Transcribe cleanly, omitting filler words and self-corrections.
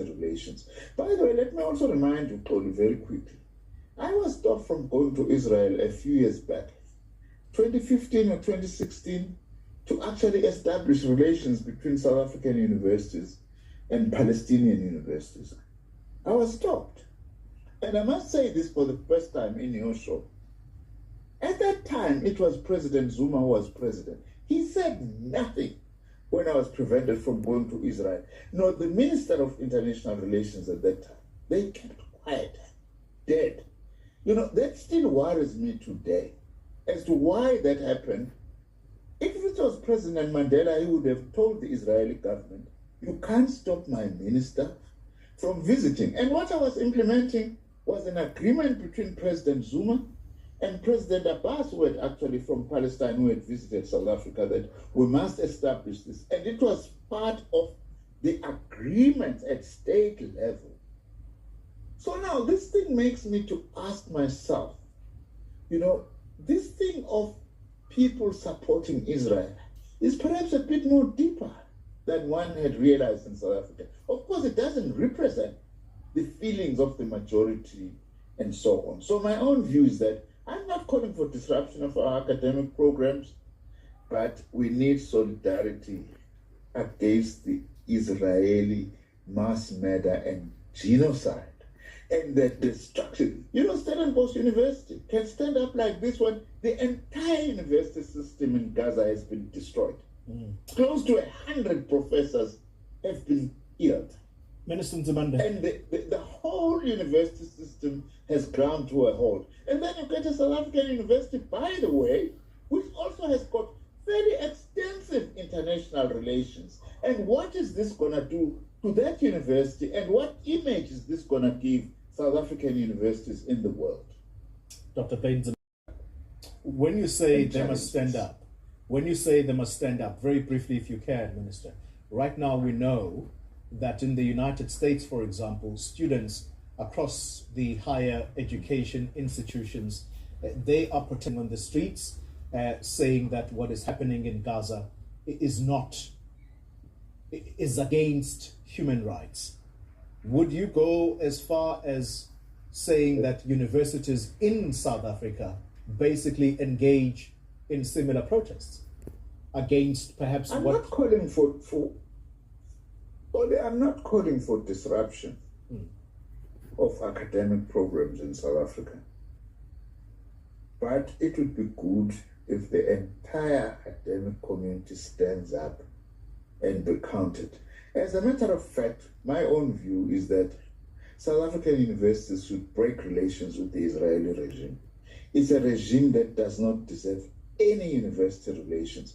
relations. By the way, let me also remind you, Tony, very quickly. I was stopped from going to Israel a few years back, 2015 or 2016, to actually establish relations between South African universities and Palestinian universities. I was stopped. And I must say this for the first time in your show. At that time, it was President Zuma who was president. He said nothing when I was prevented from going to Israel. No, the Minister of International Relations at that time, they kept quiet, dead. You know, that still worries me today as to why that happened. If it was President Mandela, he would have told the Israeli government, you can't stop my minister from visiting. And what I was implementing was an agreement between President Zuma and President Abbas, who had actually from Palestine, who had visited South Africa, that we must establish this. And it was part of the agreement at state level. So now this thing makes me to ask myself, you know, this thing of people supporting Israel is perhaps a bit more deeper than one had realized in South Africa. Of course, it doesn't represent the feelings of the majority and so on. So my own view is that I'm not calling for disruption of our academic programs, but we need solidarity against the Israeli mass murder and genocide and the destruction. You know, Stellenbosch University can stand up like this one. The entire university system in Gaza has been destroyed. Close to 100 professors have been killed. Minister Nzimande. And the whole university system has ground to a halt. And then you get a South African university, by the way, which also has got very extensive international relations. And what is this going to do to that university? And what image is this going to give South African universities in the world? Dr. B Nzimande, when you say they must stand up, very briefly if you can, Minister, right now we know that in the United States, for example, students across the higher education institutions, they are protesting on the streets, saying that what is happening in Gaza is against human rights. Would you go as far as saying that universities in South Africa basically engage in similar protests against perhaps I'm not calling for disruption of academic programs in South Africa. But it would be good if the entire academic community stands up and be counted. As a matter of fact, my own view is that South African universities should break relations with the Israeli regime. It's a regime that does not deserve any university relations.